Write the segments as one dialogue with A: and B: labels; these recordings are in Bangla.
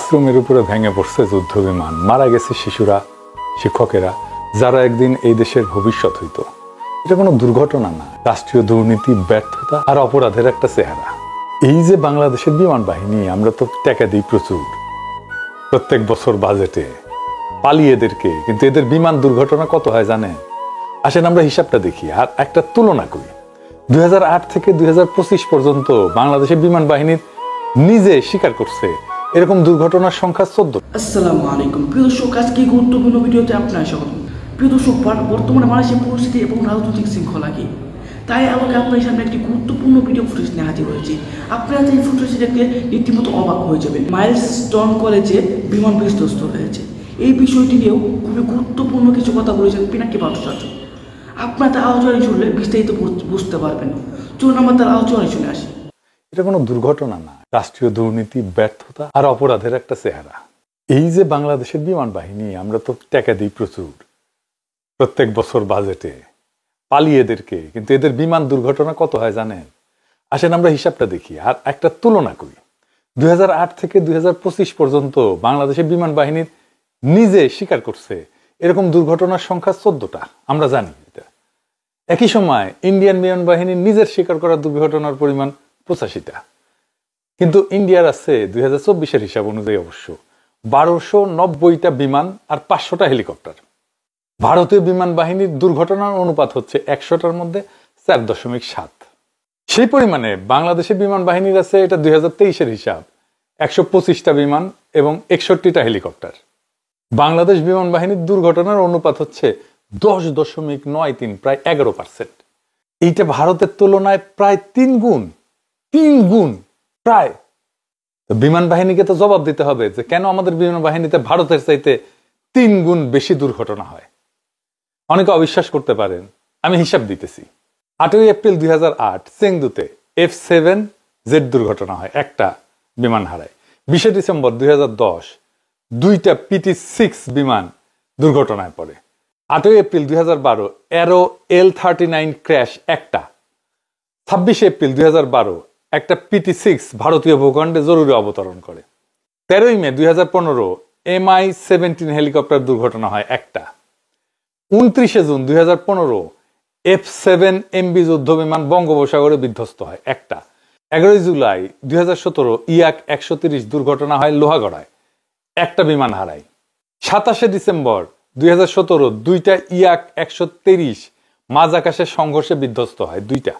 A: ক্লাসরুমের উপরে ভেঙে পড়ছে যুদ্ধ বিমান, মারা গেছে শিশুরা, শিক্ষকেরা, যারা একদিন এই দেশের ভবিষ্যৎ হইতো। এটা কোনো দুর্ঘটনা না, রাষ্ট্রীয় দুর্নীতি, ব্যর্থতা আর অপরাধের একটা চেহারা। এই যে বাংলাদেশের বিমান বাহিনী, আমরা তো টাকা দিই প্রচুর প্রত্যেক বছর বাজেটে পালিয়েদেরকে, কিন্তু এদের বিমান দুর্ঘটনা কত হয় জানেন? আসেন আমরা হিসাবটা দেখি আর একটা তুলনা করি। 2008 থেকে 2025 পর্যন্ত বাংলাদেশের বিমান বাহিনীর নিজে স্বীকার করছে এরকম দুর্ঘটনার সংখ্যা 14।
B: আসসালামু আলাইকুম প্রিয় দর্শক, আজকে গুরুত্বপূর্ণ ভিডিওতে আপনার স্বাগত। প্রিয় দর্শক, বর্তমানে মালয়েশিয়ার পরিস্থিতি এবং রাজনৈতিক শৃঙ্খলা কি, তাই আমাকে আপনার সামনে একটি গুরুত্বপূর্ণ ভিডিও ফুটেজ নিয়ে হাজির হয়েছে। আপনারা এই ফুটেজটি দেখলে রীতিমতো অবাক হয়ে যাবেন। মাইলস্টোন কলেজে বিমান বিধ্বস্ত হয়েছে, এই বিষয়টি নিয়েও খুবই গুরুত্বপূর্ণ কিছু কথা বলেছেন পিনাকি ভট্টাচার্য। আপনার তার আলোচনায় শুনলে বিস্তারিত বুঝতে পারবেন। চলুন আমরা তার আলোচনায় শুনে আসি।
A: এটা কোনো দুর্ঘটনা না, রাষ্ট্রীয় দুর্নীতি, ব্যর্থতা আর অপরাধের একটা চেহারা। এই যে বাংলাদেশের বিমান বাহিনী, আমরা তো টাকা দিই প্রচুর প্রত্যেক বছর বাজেটে পালিয়েদেরকে, কিন্তু এদের বিমান দুর্ঘটনা কত হয় জানেন? আসেন আমরা হিসাবটা দেখি আর একটা তুলনা করি। 2008 থেকে 2025 পর্যন্ত বাংলাদেশের বিমান বাহিনীর নিজে স্বীকার করছে এরকম দুর্ঘটনার সংখ্যা 14টা, আমরা জানি এটা। একই সময় ইন্ডিয়ান বিমান বাহিনীর নিজের স্বীকার করা দুর্ঘটনার পরিমাণ 85টা, কিন্তু ইন্ডিয়ার আছে 2024-এর হিসাব অনুযায়ী অবশ্য 1290টা বিমান আর 500টা হেলিকপ্টার। ভারতীয় বিমান বাহিনীর দুর্ঘটনার অনুপাত হচ্ছে 100টার মধ্যে 4.7। সেই পরিমাণে বাংলাদেশের বিমান বাহিনীর আছে, এটা 2023-এর হিসাব, 125টা বিমান এবং 61টা হেলিকপ্টার। বাংলাদেশ বিমান বাহিনীর দুর্ঘটনার অনুপাত হচ্ছে 10.93, প্রায় 11%। এইটা ভারতের তুলনায় প্রায় 3 গুণ প্রায়। বিমান বাহিনীকে তো জবাব দিতে হবে যে কেন আমাদের বিমান বাহিনীতে ভারতের চাইতে 3 গুণ বেশি দুর্ঘটনা হয়। অনেকে অবিশ্বাস করতে পারেন, আমি হিসাব দিতেছি। 8ই এপ্রিল 2008 চেংদুতে F7Z দুর্ঘটনা হয়, একটা বিমান হারায়। 20শে ডিসেম্বর 2010 2টা PT6 বিমান দুর্ঘটনায় পড়ে। 8ই এপ্রিল 2012 Aero L39 ক্র্যাশ একটা। 26শে এপ্রিল 2012 একটা PT6 ভারতীয় ভূখণ্ডে জরুরি অবতরণ করে। 13ই মে 2015 MI-17 হেলিকপ্টার দুর্ঘটনা হয় একটা। 29শে জুন 2015 F7MB যুদ্ধ বিমান বঙ্গোপসাগরে বিধ্বস্ত হয় একটা। 11ই জুলাই 2017 ইয়াক 130 দুর্ঘটনা হয় লোহাগড়ায়, একটা বিমান হারায়। 27শে ডিসেম্বর 2017 2টা ইয়াক 130 মাঝ আকাশের সংঘর্ষে বিধ্বস্ত হয়, 2টা।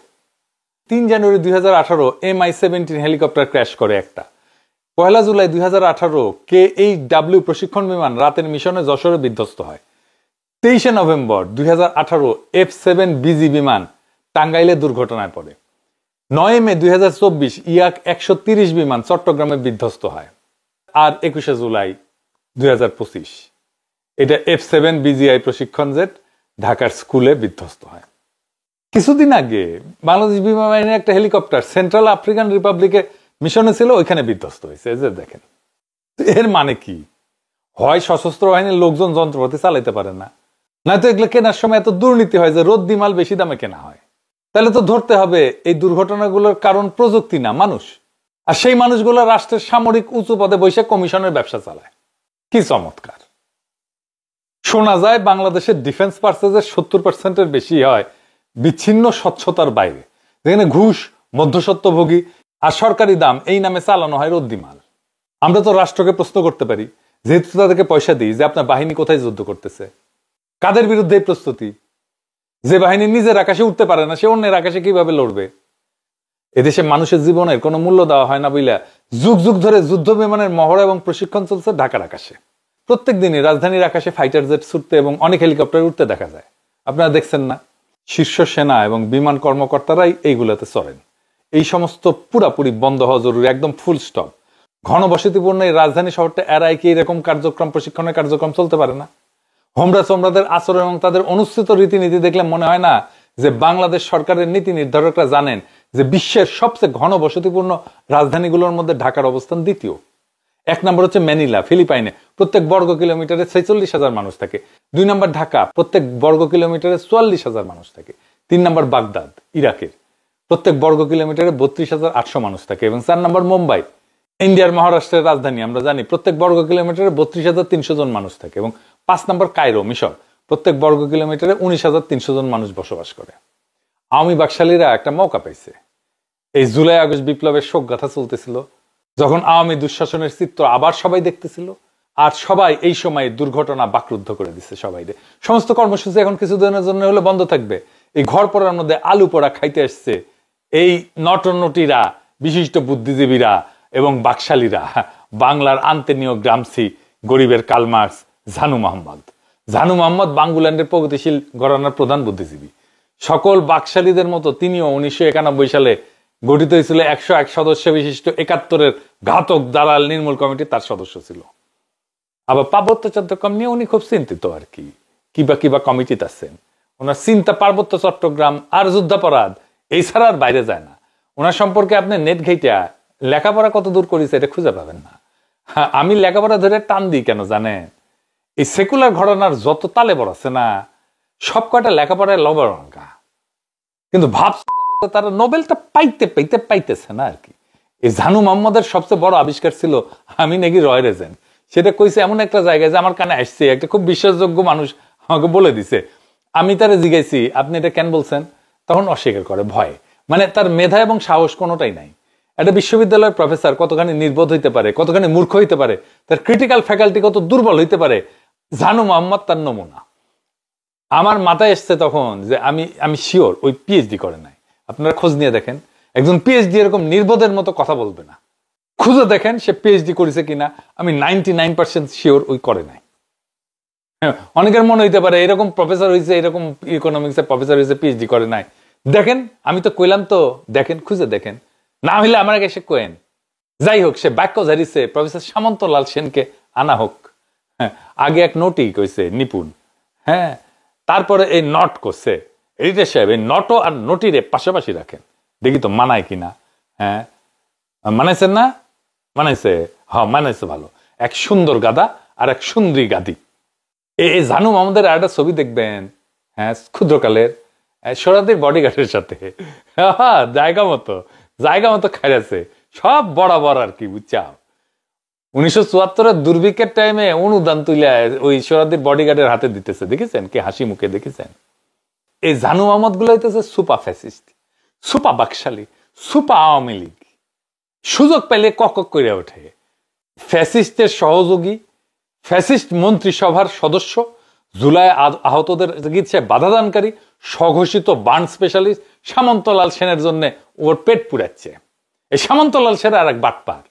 A: 3 জানুয়ারি 2018 MI-17 হেলিকপ্টার ক্র্যাশ করে একটা। 1 জুলাই 2018 KHW প্রশিক্ষণ বিমান রাতের মিশনে যশোরে বিধ্বস্ত হয়। 23শে নভেম্বর 2018 F7BG বিমান টাঙ্গাইলে দুর্ঘটনায় পড়ে। 9 মে 2024 ইয়াক 130 বিমান চট্টগ্রামে বিধ্বস্ত হয়। আর 21শে জুলাই 2025 এটা F7BGI প্রশিক্ষণ জেট ঢাকার স্কুলে বিধ্বস্ত হয়। কিছুদিন আগে বাংলাদেশ বিমান বাহিনীর একটা হেলিকপ্টার সেন্ট্রাল আফ্রিকান রিপাবলিকে মিশনে ছিল, ওইখানে বিধ্বস্ত হয়েছে। এই যে দেখেন, এর মানে কি? হয় সশস্ত্র বাহিনীর লোকজন যন্ত্রপাতি চালাইতে পারে না, নয়তো এগুলো কেনার সময় এত দুর্নীতি হয় যে রদ্দি মাল বেশি দামে কেনা হয়। তাহলে তো ধরতে হবে এই দুর্ঘটনাগুলোর কারণ প্রযুক্তি না, মানুষ। আর সেই মানুষগুলো রাষ্ট্রের সামরিক উঁচু পদে বসে কমিশনের ব্যবসা চালায়। কি চমৎকার! শোনা যায় বাংলাদেশের ডিফেন্স পার্সেসের 70%-এর বেশি হয় বিচ্ছিন্ন স্বচ্ছতার বাইরে, যেখানে ঘুষ, মধ্যস্বত্বভোগী আর সরকারি দাম এই নামে চালানো হয় রদ্দি মাল। আমরা তো রাষ্ট্রকে প্রশ্ন করতে পারি, যেহেতু তাদেরকে পয়সা দিই, যে আপনার বাহিনী কোথায় যুদ্ধ করতেছে, কাদের বিরুদ্ধে এই প্রস্তুতি? যে বাহিনী নিজের আকাশে উঠতে পারে না, সে অন্যের আকাশে কিভাবে লড়বে? এদেশে মানুষের জীবনের কোনো মূল্য দেওয়া হয় না বইলা যুগ যুগ ধরে যুদ্ধ বিমানের মহড়া এবং প্রশিক্ষণ চলছে ঢাকার আকাশে। প্রত্যেক দিনই রাজধানীর আকাশে ফাইটার জেট ছুটতে এবং অনেক হেলিকপ্টার উঠতে দেখা যায়। আপনারা দেখছেন না? শীর্ষ সেনা এবং বিমান কর্মকর্তারাই এইগুলোতে চড়েন। এই সমস্ত পুরাপুরি বন্ধ হওয়া জরুরি, একদম ফুল স্টপ। ঘনবসতিপূর্ণ এই রাজধানী শহরটা এড়ায় কি এরকম কার্যক্রম, প্রশিক্ষণের কার্যক্রম চলতে পারে না? হোমরা চোমরাদের আচরণ এবং তাদের অনুসৃত রীতিনীতি দেখলে মনে হয় না যে বাংলাদেশ সরকারের নীতি নির্ধারকরা জানেন যে বিশ্বের সবচেয়ে ঘনবসতিপূর্ণ রাজধানীগুলোর মধ্যে ঢাকার অবস্থান দ্বিতীয়। 1 নম্বর হচ্ছে ম্যানিলা, ফিলিপাইনে, প্রত্যেক বর্গ কিলোমিটারে 46,000 মানুষ থাকে। 2 নম্বর ঢাকা, প্রত্যেক বর্গ কিলোমিটারে 44,000 মানুষ থাকে। 3 নম্বর বাগদাদ, ইরাকের, প্রত্যেক বর্গ কিলোমিটারে 32,800 মানুষ থাকে। এবং 4 নম্বর মুম্বাই, ইন্ডিয়ার মহারাষ্ট্রের রাজধানী আমরা জানি প্রত্যেক বর্গ কিলোমিটারে 32,300 জন মানুষ থাকে, এবং 5 নম্বর কায়রো মিশর প্রত্যেক বর্গ কিলোমিটারে 19,300 জন মানুষ বসবাস করে। আওয়ামী বাকশালীরা একটা মৌকা পাইছে। এই জুলাই আগস্ট বিপ্লবের শোকগাথা চলতেছিল, যখন আওয়ামী দুঃশাসনের চিত্র আবার সবাই দেখতেছিল, আর সবাই এই সময় দুর্ঘটনা বাকরুদ্ধ করে দিচ্ছে সবাই। সমস্ত কর্মসূচি এখন কিছুদিনের জন্য হলে বন্ধ থাকবে। এই ঘর পড়ার মধ্যে আলু পোড়া খাইতে আসছে এই নটনটিরা, বিশিষ্ট বুদ্ধিজীবীরা এবং বাকশালীরা, বাংলার আন্তনীয় গ্রামসি, গরিবের কালমার্কস, জানু মোহাম্মদ বাঙ্গুল্যান্ডের প্রগতিশীল ঘরানার প্রধান বুদ্ধিজীবী। সকল বাকশালীদের মতো তিনিও 1991 সালে গঠিত হয়েছিল 101 সদস্য বিশিষ্ট 71-এর ঘাতক দালাল নির্মূল কমিটি, তার সদস্য ছিল। আবার পার্বত্য চট্টগ্রাম নিয়ে উনি খুব চিন্তিত আর কি, কিবা কমিটিতে আছেন। ওনার চিন্তা পার্বত্য চট্টগ্রাম আর যুদ্ধাপরাধ, এই ছাড়া আর বাইরে যায় না। ওনার সম্পর্কে আপনি নেট ঘেইটা লেখাপড়া কত দূর করেছে এটা খুঁজে পাবেন না। আমি লেখাপড়া ধরে টান দিই কেন জানেন? এই সেকুলার ঘটনার যত তালেবর আছে না, সব কয়টা লেখাপড়ায় লবণকা, কিন্তু ভাবছে তারা নোবেলটা পাইতেছে না আর কি। এই জানু মোহাম্মদের সবচেয়ে বড় আবিষ্কার ছিল আমি নাকি রয় রেজেন্ট। সেটা কইছে এমন একটা জায়গায় যে আমার কানে আসছে, একটা খুব বিশ্বাসযোগ্য মানুষ আমাকে বলে দিছে। আমি তারা জিজ্ঞাসি আপনি এটা কেন বলছেন, তখন অস্বীকার করে ভয়ে। মানে তার মেধা এবং সাহস কোনোটাই নাই। একটা বিশ্ববিদ্যালয়ের প্রফেসর কতখানি নির্বোধ হইতে পারে, কতখানি মূর্খ হইতে পারে, তার ক্রিটিক্যাল ফ্যাকাল্টি কত দুর্বল হইতে পারে, জানু মোহাম্মদ তার নমুনা। আমার মাথায় এসছে তখন যে আমি শিওর ওই পিএইচডি করে নাই। আপনারা খোঁজ নিয়ে দেখেন, একজন পিএইচডি এরকম নির্বোধের মতো কথা বলবে না। খুঁজে দেখেন সে পিএইচডি করেছে কিনা, আমি 99% শিওর ওই করে নাই। অনেকের মনে হইতে পারে এরকম প্রফেসর হয়েছে, এরকম ইকোনমিক্স এর প্রফেসর হয়েছে, পিএইচডি করে নাই। দেখেন, আমি তো কইলাম তো, দেখেন, খুঁজে দেখেন, না হইলে আমার এসে কোয়েন। যাই হোক, সে বাক্য ঝাড়িছে প্রফেসর সামন্তলাল সেনকে আনা হোক। হ্যাঁ, আগে এক নোটই কইছে নিপুণ, হ্যাঁ, তারপরে এই নট করছে। এডিটর সাহেব এই নটো আর নোটিরে পাশাপাশি রাখেন, দেখি তো মানায় কিনা। হ্যাঁ, মানাইছেন না? মানাইছে, হ্যাঁ মানাইছে ভালো। এক সুন্দর গাদা আর এক সুন্দরী গাদি। এই জানু মোহাম্মদের একটা ছবি দেখবেন, হ্যাঁ, ক্ষুদ্রকালের সোহরাওয়ার্দীর বডিগার্ডের সাথে, জায়গা মতো খাইছে, সব বরাবর আর কি, বুঝছাও। 1974-এর দুর্ভিক্ষের টাইমে অনুদান তুলে ওই সোহরাওয়ার্দীর বডিগার্ডের হাতে দিতেছে, দেখেছেন কি হাসি মুখে, দেখেছেন? এই জানু মোহাম্মদ গুলো হইতেছে সুপা ফ্যাসিস্ট, সুপা বাকশালী, সুপা আওয়ামী লীগ। সুযোগ পেলে কক করে ওঠে। ফ্যাসিস্টের সহযোগী, ফ্যাসিস্ট মন্ত্রিসভার সদস্য, জুলাই আহতদের চিকিৎসায় বাধাদানকারী, স্বঘোষিত বার্ন স্পেশালিস্ট সামন্তলাল সেনের জন্য ওর পেট পুড়াচ্ছে। এই সামন্তলাল সেন আর এক বাটপার,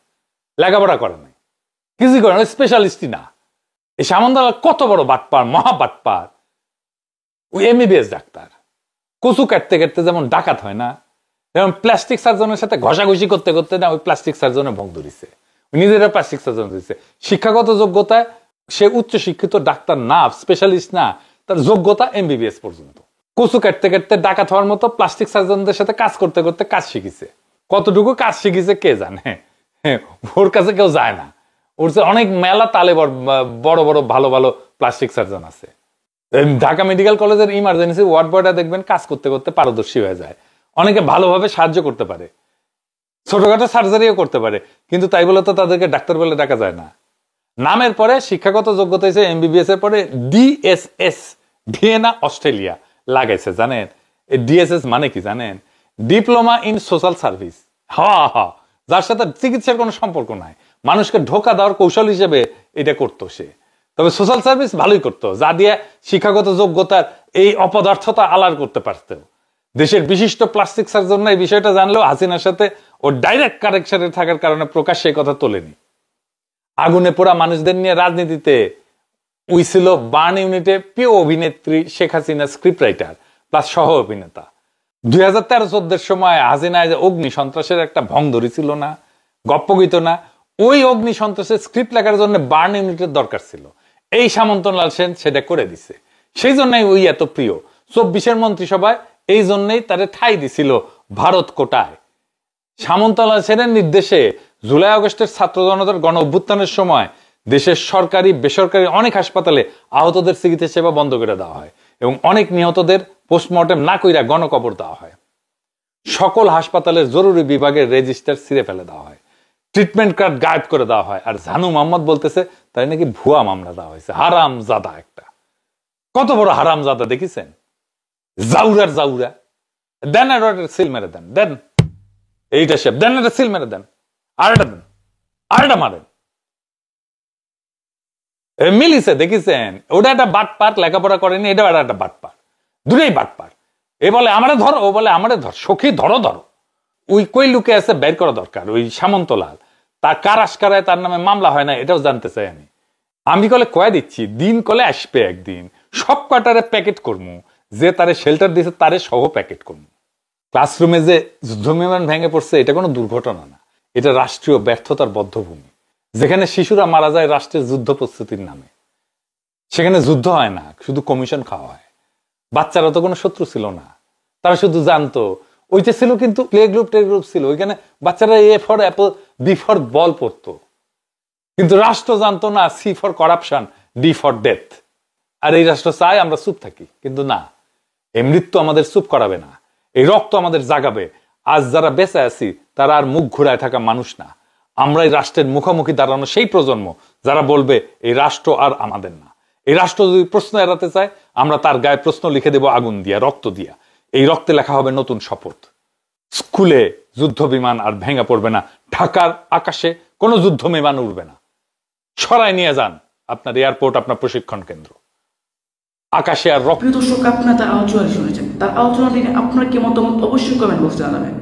A: লেখাপড়া করে নাই, কিছু করে না, স্পেশালিস্টই না। এই সামন্তলাল কত বড় বাটপার, মহা বাটপার। ওই এমবিবিএস ডাক্তার, কচু কাটতে কাটতে যেমন ডাকাত হয় না, যেমন প্লাস্টিক সার্জনের সাথে ঘষাঘষি করতে করতে না ওই প্লাস্টিক সার্জনের ভোগ ধরিছে, নিজেরা প্লাস্টিক সার্জন দিচ্ছে। শিক্ষাগত যোগ্যতায় সে উচ্চ শিক্ষিত ডাক্তার না, স্পেশালিস্ট না, তার যোগ্যতা এমবিবিএস পর্যন্ত। কচু কাটতে কাটতে ডাকাত হওয়ার মতো প্লাস্টিক সার্জনদের সাথে কাজ করতে করতে কাজ শিখেছে। কতটুকু কাজ শিখেছে কে জানে, ওর কাছে কেউ যায় না। ওর অনেক মেলা তালে বড় বড় ভালো ভালো প্লাস্টিক সার্জন আছে। ঢাকা মেডিকেল কলেজের ইমার্জেন্সি ওয়ার্ড বয়টা দেখবেন কাজ করতে করতে পারদর্শী হয়ে যায়। অনেকে ভালোভাবে সাহায্য করতে পারে, ছোটখাটো সার্জারিও করতে পারে, কিন্তু তাই বলে তো তাদেরকে ডাক্তার বলে ডাকা যায় না। নামের পরে শিক্ষাগত যোগ্যতা হয়েছে এমবিবিএস এর পরে ডিএসএস, ভিয়েনা অস্ট্রেলিয়া লাগাইছে। জানেন এই ডিএসএস মানে কি জানেন? Diploma in social service. হ্যাঁ, যার সাথে চিকিৎসার কোনো সম্পর্ক নাই, মানুষকে ধোঁকা দেওয়ার কৌশল হিসেবে এটা করতো সে। তবে সোশ্যাল সার্ভিস ভালোই করতো, যা দিয়ে শিক্ষাগত যোগ্যতার এই অপদার্থতা আলার করতে পারত। দেশের বিশিষ্ট প্লাস্টিক সার্জনরা এই বিষয়টা জানলেও হাসিনার সাথে ও ডাইরেক্ট কানেকশনে থাকার কারণে প্রকাশ্যে এই কথা তোলেনি। আগুনে পোড়া মানুষদের নিয়ে রাজনীতিতে উইছিল বার্ন ইউনিটে প্রিয় অভিনেত্রী Sheikh Hasina, script writer plus সহ অভিনেতা। 2013-14 সময় হাসিনায় যে অগ্নি সন্ত্রাসের একটা ভং ধরেছিল না, গপ্পগীত না, ওই অগ্নি সন্ত্রাসের স্ক্রিপ্ট লেখার জন্য বার্ন ইউনিটের দরকার ছিল। এই সামন্তলাল সেন সেটা করে দিছে, সেই জন্যই ওই এত প্রিয়। 24-এর মন্ত্রিসভায় এই জন্যই তারে ঠাঁই দিছিল ভারত কোটায়। সামন্তলাল সেনের নির্দেশে জুলাই আগস্টের ছাত্র জনতার গণ অভ্যুত্থানের সময় দেশের সরকারি বেসরকারি অনেক হাসপাতালে আহতদের চিকিৎসা সেবা বন্ধ করে দেওয়া হয় এবং অনেক নিহতদের পোস্টমর্টেম না কইরা গণকবর দেওয়া হয়। সকল হাসপাতালের জরুরি বিভাগের রেজিস্টার ছিঁড়ে ফেলে দেওয়া হয়। ট্রিটমেন্ট কার্ড গায়েব করে দেওয়া হয়, আর জানু মোহাম্মদ বলতেছে তাই নাকি ভুয়া মামলা দেওয়া হয়েছে। হারাম জাদা একটা, কত বড় হারাম জাদা দেখেছেন? জাউরার জাউরা। দেন আর সিল মেরে দেন, দেন এইটা শেপ দেন, একটা সিল মেরে দেন, আরেকটা দেন, আরেকটা মারেন। মিলিছে দেখেছেন? ওটা একটা বাটপার, লেখাপড়া করেনি, এটাও একটা বাটপার, দুটোই বাটপার। এ বলে আমারে ধর, ও বলে আমারে ধর, সখী ধরো ধরো। ওই কই লুকে আছে বের করা দরকার। ওই সামন্তলাল তার কার আশকারায় তার নামে মামলা হয় না, এটাও জানতে চাই আমি। আমি কলে কয়ে দিচ্ছি, দিন কলে আসবে একদিন সব কটারে প্যাকেট করবো, যে তারে শেল্টার দিয়েছে তারে সহ প্যাকেট করবো। ক্লাসরুমে যে যুদ্ধ বিমান ভেঙে পড়ছে, এটা কোনো দুর্ঘটনা না, এটা রাষ্ট্রীয় ব্যর্থতার বদ্ধভূমি। যেখানে শিশুরা মারা যায় রাষ্ট্রের যুদ্ধ প্রস্তুতির নামে, সেখানে যুদ্ধ হয় না, শুধু কমিশন খাওয়া হয়। বাচ্চারা তো কোনো শত্রু ছিল না, তারা শুধু জানতো ওইটা ছিল, কিন্তু প্লে গ্রুপ ছিল, ওইখানে বাচ্চারা A for apple, B for ball পড়তো, কিন্তু রাষ্ট্র জানতো না C for corruption, D for death. আর এই রাষ্ট্র চায় আমরা চুপ থাকি, কিন্তু না, এই মৃত্যু আমাদের চুপ করাবে না, এই রক্ত আমাদের জাগাবে। আজ যারা বেঁচে আছি তারা আর মুখ ঘুরায় থাকা মানুষ না, আমরা এই রাষ্ট্রের মুখোমুখি দাঁড়ানো সেই প্রজন্ম যারা বলবে এই রাষ্ট্র আর আমাদের না। এই রাষ্ট্র যদি প্রশ্ন এড়াতে চায়, আমরা তার গায়ে প্রশ্ন লিখে দেব আগুন দিয়া, রক্ত দিয়া। এই রক্তে লেখা হবে নতুন শপথ। স্কুলে যুদ্ধ বিমান আর ভেঙে পড়বে না, ঢাকার আকাশে কোনো যুদ্ধ বিমান উড়বে না। সরাই নিয়ে যান আপনার এয়ারপোর্ট, আপনার প্রশিক্ষণ কেন্দ্র, আকাশে আর রক্ত।
B: প্রিয় দর্শক, আপনারা তার আলোচনা শুনেছেন, তার আলোচনা নিয়ে আপনার কি মতামত অবশ্যই কমেন্ট বক্সে জানাবেন।